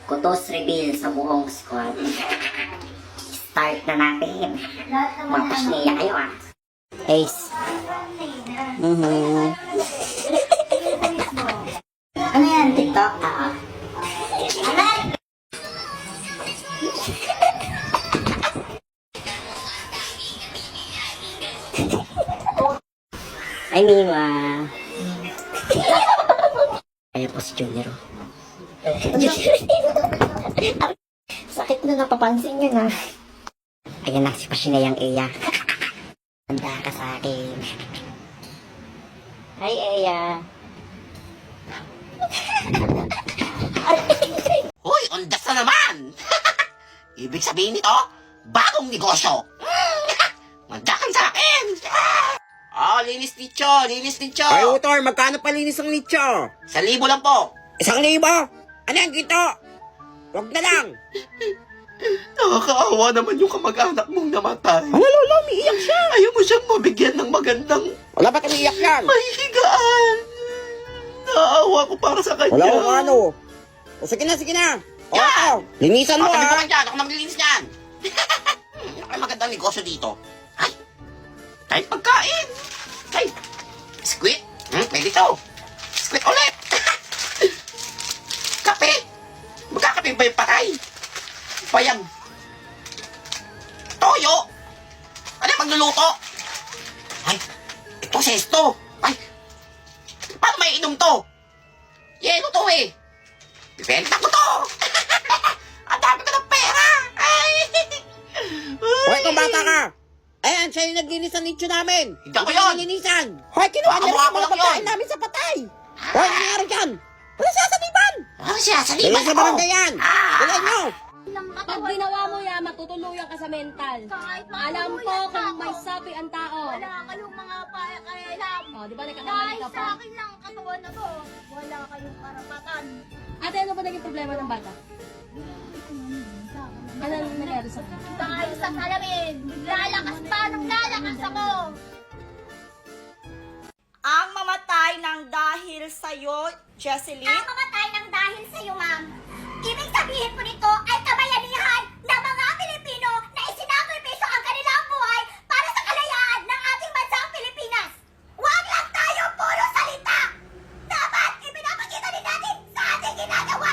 Kutos reveal sa buong squad. Start na natin. Magpas niya kayo ah. Ace. Ano yan, TikTok? Ay, Mima. Ay, po si Junior. Sakit na napapansin nyo na. Ayan na, si Pasinayang Eya. Handa ka sa akin. Hi, Eya. Hoy, ondas na naman! Ibig sabihin nito, bagong negosyo! Manda ka sa akin! Linis nicho, linis nicho! Ay, Utor, magkano palinis ang nicho? 1,000 lang po! 1,000? Ano yung gito? Huwag na lang. Nakakaawa naman yung kamag-anak mong namatay. Ano, Lolo? Umiiyak siya. Ayaw mo siyang mabigyan ng magandang Wala ba't umiiyak yan? mahihigaan. Naawa ko para sa kanya. Wala akong ano. O, sige na, sige na. O, Yan! linisan mo, Sabi ko ha? lang dyan, ako nang nilinis niyan. Ay, magandang negosyo dito. Ay, kahit pagkain. Ay, squid. Pwede to. Squid ulit. Kape. Magkakape ba yung patay? Payag. Toyo. Ano yung magluluto? Ay, ito sesto. Ay, paano may inom to? Yelo to eh. Bibenta ko to. Ang dami ko ng pera. Ay. Hoy, kung bata ka. Ayan, siya yung naglinis ng nicho namin. Hindi ako yun. Naglinisan. Hoy, kinuha niya Baka rin ako mga lang pagkain yun. namin sa patay. Hoy, ano nangyari dyan? Wala siya sa liban. Ano siya? Sa Dali liban sa ako. barangay yan. Dali nyo. Pag ginawa mo yan, matutuluyan ka sa mental. Alam ko kung may sapi ang tao. Wala kayong mga pakialam. O, di ba Dahil nagkakamali ka sa pa? akin lang katawan na to, wala kayong karapatan. Ate, ano ba naging problema ng bata? Ano nangyari sa kanya? Dahil sa salamin, lalakas pa ng lalakas ako. Ang mamatay ng dahil sa'yo, Jesseline? Ang mamatay ng dahil sa'yo, ma'am. Ibig sabihin po nito ay kabayanihan ng mga Pilipino na isinakripisyo ang kanilang buhay para sa kalayaan ng ating bansang Pilipinas. Huwag lang tayo puro salita. Dapat ipinapakita din natin sa ating ginagawa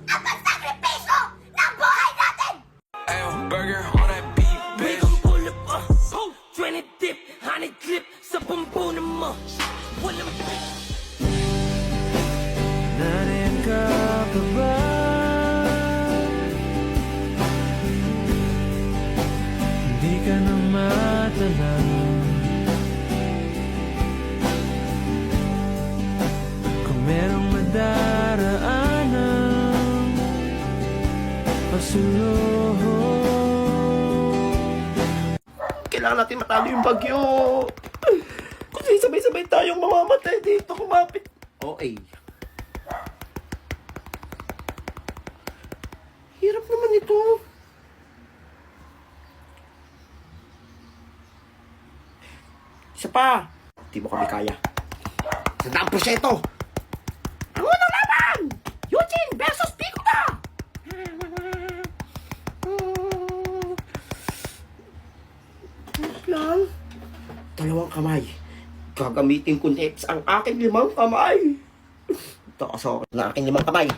ang pagsakripisyo ng buhay natin. Burger on that beef, bitch. We gon' pull up, 20 dip, 100 clip, sa pampunan mo. Walang Narin ka pa ba? Hindi ka na matalaw. Kung merong madaraanan pasulong. Kailangan natin matalo yung bagyo. Kasi sabay-sabay tayong mamamatay dito. Kumapit. Okay. Hirap naman ito. Isa pa. Di mo kami kaya. 100%. Ang unang laban! Eugene versus Picoda! Plan? Dalawang kamay. Gagamitin ko next ang aking 5 kamay. Taas ako na aking 5 kamay.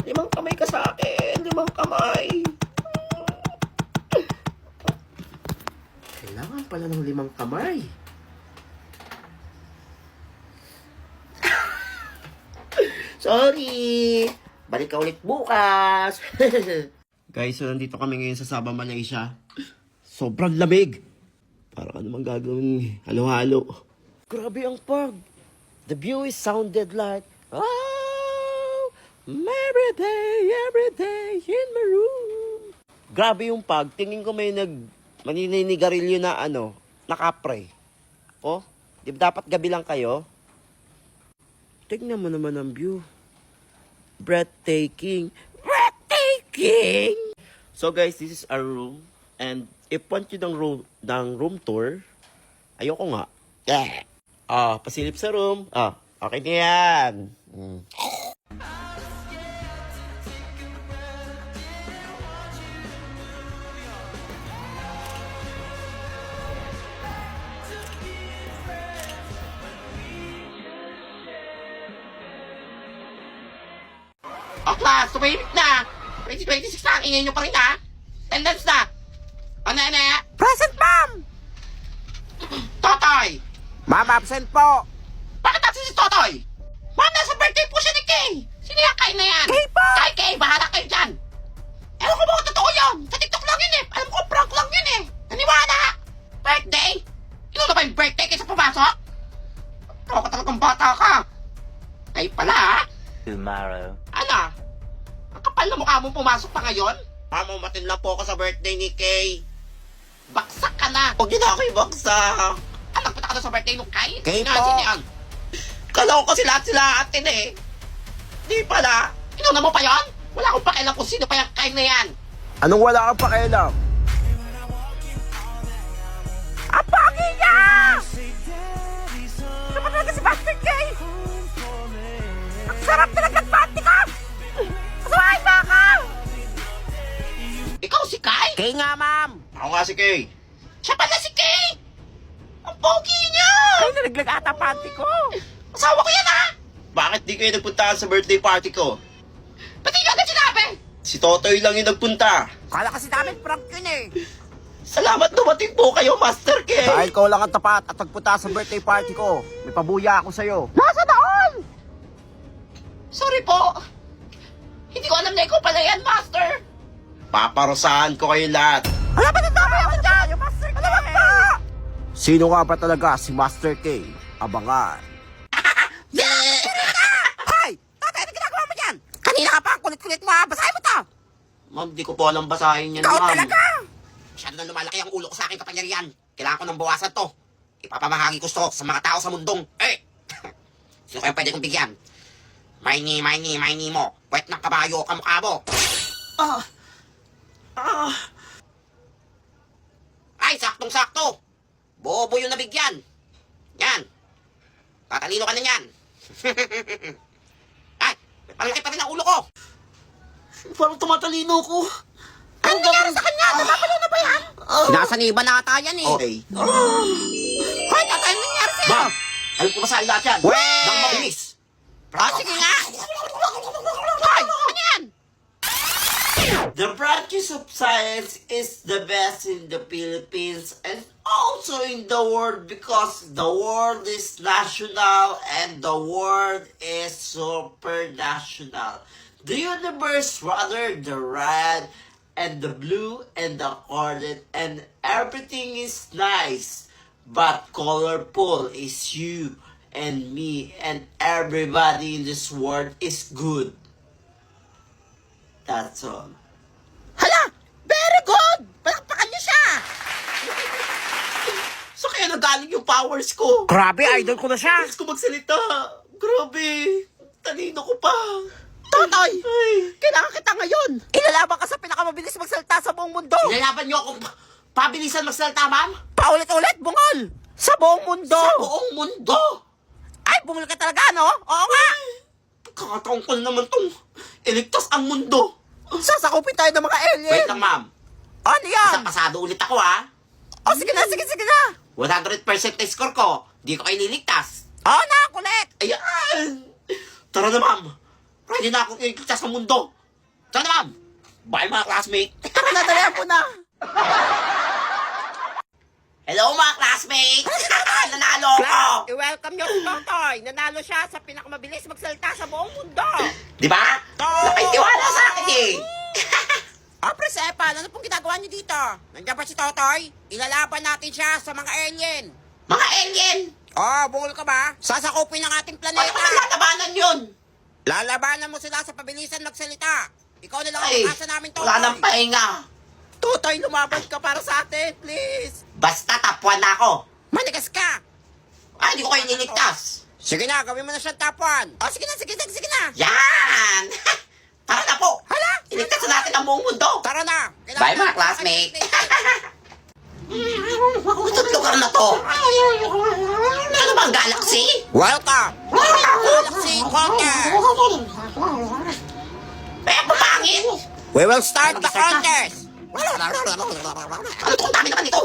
5 kamay ka sa akin. 5 kamay. Kailangan pala ng 5 kamay. Sorry! Balik ka ulit bukas! Guys, so nandito kami ngayon sa Sabah, Malaysia. Sobrang lamig. Parang ano mang gagawin, halo-halo. Grabe ang pag. The view is sounded like, oh, every day in my room. Grabe yung pag. Tingin ko may maninigarilyo na nakapre. Oh, di ba dapat gabi lang kayo? Tingnan mo naman ang view. Breathtaking. Breathtaking! So guys, this is our room. And if want you ng room tour, ayoko nga. Pasilip sa room. Okay na yan. O class, tumahimik na. 2026 na, ingay nyo pa rin ha. Attendance na. Ano yan eh? Present, ma'am! Totoy! Ma'am, absent po. Bakit natin si Totoy? Ma'am, nasa birthday po siya ni Kay. Sino yung Kay na yan? Kay po! Kay, Kay, bahala kayo dyan. Ewan ko ba kung totoo yun? Sa TikTok lang yun eh. Alam ko, prank lang yun eh. Naniwala! Birthday? Ino na ba yung birthday kaysa pumasok? Tao ka talagang bata ka. Kay pala ha? Tomorrow. Ano? Ang kapal na mukha mong pumasok pa ngayon? Ma'am, umatin lang po ako sa birthday ni Kay. Baksak ka na. Huwag niyo na ako ibaksak. Alam punta ka na sa birthday nung Kay? Kay Sino po. sino yan? Kala ko kasi lahat sila atin eh. Di pala. Inuna mo pa yon? Wala akong pakialam kung sino pa yung Kay na yan. Anong wala kang pakialam? Ang pagi niya! Ano talaga si Master Kay? Ang sarap talaga ng panty ko! Kasuhay ba ka? Ikaw si Kay? Kay nga, ma'am. Ako nga si Kay. Siya pala si Kay! Ang pogi niya! Kay nalaglag ata panty ko. Asawa ko yan ha! Bakit di kayo nagpunta sa birthday party ko? Ba't hindi agad sinabi? Si Totoy lang yung nagpunta. Kala kasi namin prank yun eh. Salamat dumating po kayo, Master Kay! Dahil ikaw lang ang tapat at nagpunta sa birthday party ko, may pabuya ako sa'yo. Nasa taon? Sorry po. Hindi ko alam na ikaw pala yan, Master. Paparusahan ko kayo lahat. Wala ba nagdamay ako dyan? Master Kay! Alam ka! Sino nga ba talaga si Master K? Abangan. Hoy! Tatay, ano ginagawa mo dyan? Kanina ka pa, ang kulit-kulit mo ha. Basahin mo to. Ma'am, di ko po alam basahin yan, Ikaw ma'am. talaga. Masyado na lumalaki ang ulo ko sa aking kapangyarihan. Kailangan ko nang bawasan to. Ipapamahagi ko to sa mga tao sa mundong. Sino kayang pwede kong bigyan? Miney mo. Puwet ng kabayo ang mukha mo. Ay, saktong-sakto. Bobo yung nabigyan. Yan. Tatalino ka na yan. Ay, palaki pa rin ang ulo ko. Parang tumatalino ko. Ano nangyari sa kanya? Napapalo na ba yan? Sinasaniba na ata yan eh. Okay. Hoy, tatay, ano nangyari sa'yo? Ma'am, alam ko masahin lahat yan. Weh! Nang mabilis. Sige nga. Hoy, ano yan? The practice of science is the best in the Philippines and also in the world because the world is national and the world is supernational. The universe, rather the red and the blue and the colored and everything is nice. But colorful is you and me and everybody in this world is good. That's all. Hala! Very good! Palakpakan niyo siya! So kaya nagaling yung powers ko. Grabe, idol ko na siya. Bilis ko magsalita. Grabe. Talino ko pa. Totoy! Ay. Kailangan kita ngayon! Ilalaban ka sa pinakamabilis magsalita sa buong mundo. Ilalaban niyo akong pabilisan magsalita, ma'am? Paulit-ulit, bungol. Sa buong mundo. Sa buong mundo! Ay, bungol ka talaga, no? Oo nga. Kakataong ko naman tong iligtas ang mundo. Sasakupin tayo ng mga alien. Wait lang, ma'am. Ano yan? Isang pasado ulit ako, ha? Oh, sige na, sige na. 100% na score ko. Di ko kayo liligtas. Oo na, kulit. Ayan! Tara na, ma'am. Ready na akong iligtas ang mundo. Tara na, ma'am. Bye, mga classmate. Tara na, dalihan po na. Hello, mga classmates! Nanalo ako! I-welcome nyo si Totoy. Nanalo siya sa pinakamabilis magsalita sa buong mundo. Di ba? Nakitiwala sa akin eh. Oh, Presepan, ano pong ginagawa niyo dito? Nandiyan ba si Totoy? Ilalaban natin siya sa mga alien. Mga alien! Oh, bungol ka ba? Sasakupin ng ating Ano planeta. ka lalabanan yun? Lalabanan mo sila sa pabilisan magsalita. Ikaw na lang ang Ay, asa namin, Totoy. wala nang pahinga. Totoy, lumaban ka para sa atin, please. Basta tapuan na ako. Manigas ka. Ay, hindi ko kayo niligtas. Sige na, gawin mo na siyang tapuan. Oh, sige na. Yan! Tara na po! Hala! Iligtas na natin ang buong mundo! Tara na. Bye, mga classmate! Itong lugar na to! Ano ba ang galaxy? Welcome. pangit! We will start the contest! Ano to? Ang dami naman ito!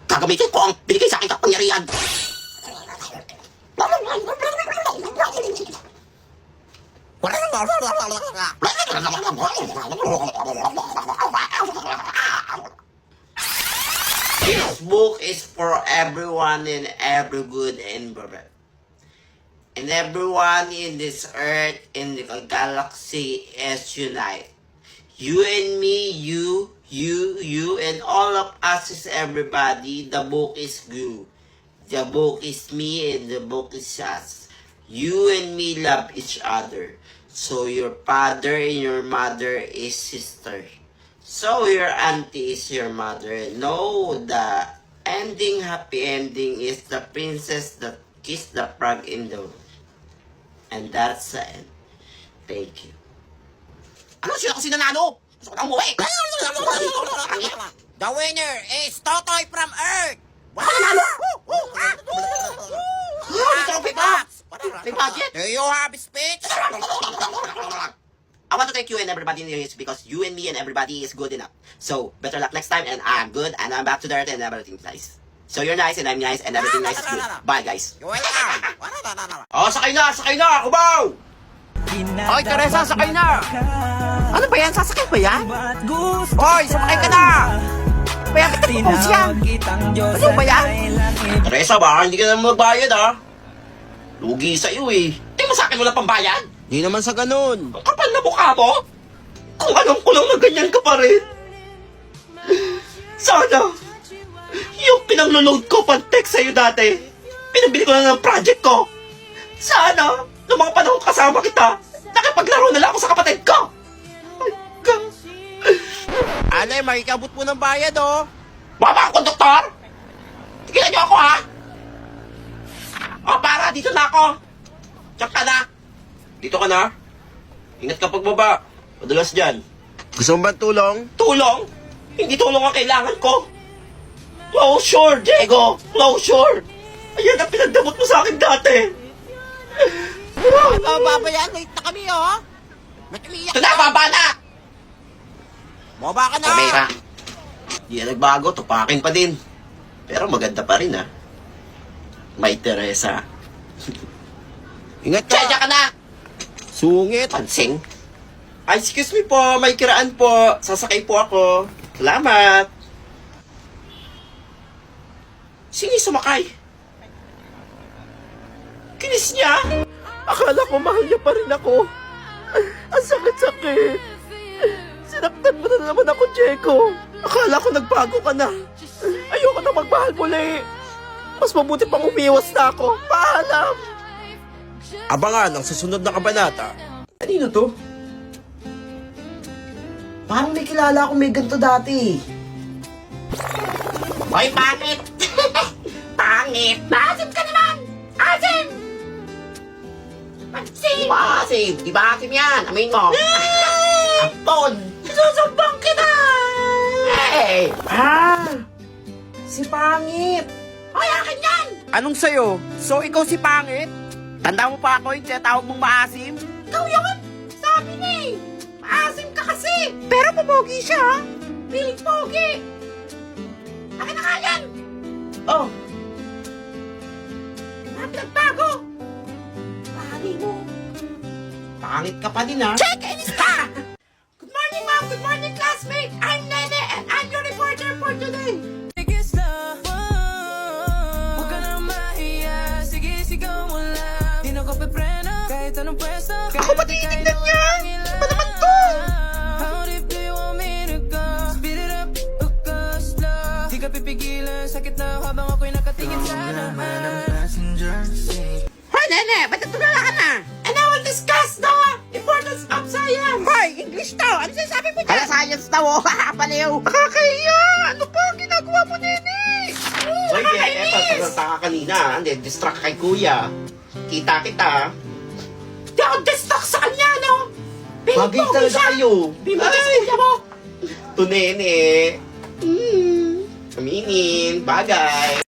Gagamitin ko ang binigay sa aking kapangyarihan! This book is for everyone in every good environment. And everyone in this earth, in the galaxy is unite. You and me, you, and all of us is everybody. The book is you. The book is me and the book is us. You and me love each other. So your father and your mother is sister. So your auntie is your mother. No, the ending, happy ending is the princess that kissed the frog in the... And that's the end. Thank you. Ano sila kasi nanalo? Gusto ko na umuwi! The winner is Totoy from Earth! Ako nanalo! May trophy pa! May budget! Do you have speech? I want to thank you and everybody in here because you and me and everybody is good enough. So, better luck next time and I'm good and I'm back to the earth and everything's nice. So you're nice and I'm nice and everything nice is good. Bye guys. You're welcome! Oh, sakay na! Kubaw! Hoy, Teresa, sakay na! Ano ba yan? Sasakay ba yan? Hoy, sakay ka na! Kaya kita propose yan! Ano ba yan? Teresa, baka hindi ka naman magbayad ha? Lugi sa'yo eh. Hindi mo sa akin wala pambayad? Di naman sa ganun. Ang kapal na mukha mo? Kung alam ko lang na ganyan ka pa rin. Sana, yung pinang-load ko pang-text sa'yo dati, pinabili ko na ng project ko. Sana, noong mga panahon kasama kita, nakipaglaro na lang ako sa kapatid ko. Ay, God. Ale, makikabot mo ng bayad oh. Baba ako, doktor! Tigilan niyo ako, ha? O, para, dito na ako. Diyan ka na. Dito ka na. Ingat ka pagbaba. Madalas dyan. Gusto mo ba tulong? Tulong? Hindi tulong ang kailangan ko. Closure, Diego! Closure! Ayan ang pinagdamot mo sa akin dati. Baba yan, late na kami oh. Ito na, baba na! Baba ka na. Kamera. Di yan nagbago, tupakin pa din. Pero maganda pa rin, ha? May Teresa. Ingat ka. Tsadya ka na! Sungit. Pansing. Ay, excuse me po, may kiraan po. Sasakay po ako. Salamat. Sino yung sumakay? Kinis niya? Akala ko mahal niya pa rin ako. Ang sakit-sakit. Sinaktan mo na naman ako, Jeko. Akala ko nagbago ka na. Ayoko na magmahal muli. Mas mabuti pang umiwas na ako. Paalam. Abangan ang susunod na kabanata. Kanino to? Parang may kilala akong may ganito dati. Hoy, pangit! Pangit! Maasim ka naman! Asim! Asim! Asim! Di ba asim yan? Amin mo! Ampon! Susubang kita! Hey! Si Pangit. Hoy, akin yan! Anong sayo? So ikaw si Pangit? Tanda mo pa ako yung tinatawag mong maasim? Ikaw yun! Sabi ni! Maasim ka kasi! Pero pumogi siya, ha? Piling pogi! Akin na nga yan! Oh, Nagbago! Pari mo! pangit ka pa din ha? Check Insta! Good morning, ma'am! Good morning, classmate! I'm Nene and I'm your reporter for today! Biggest love, huwag ka na mahiya. Sige, sigaw mo lang. Di na ko pepreno, kahit anong pwesto. Ako ba tinitignan niya? Iba naman to! How deep do you want me to go? Speed it up, hook us slow. Di ka pipigilan, sakit na habang ako'y nakatingin sa naman. Hoy, Nene! Ba't natulala ka na? And I will discuss the importance of science! Hoy! English to! Ano sinasabi mo dyan? Hala, science daw! Baliw! Nakakaya! Ano pa ang ginagawa mo, Nene? Hoy, eto, sasalta ka kanina. Hindi, distract kay kuya. Kita. Di ako distract sa kanya, no? Bagay talaga kayo. Di mo kuya mo! To Nene. Aminin, bagay.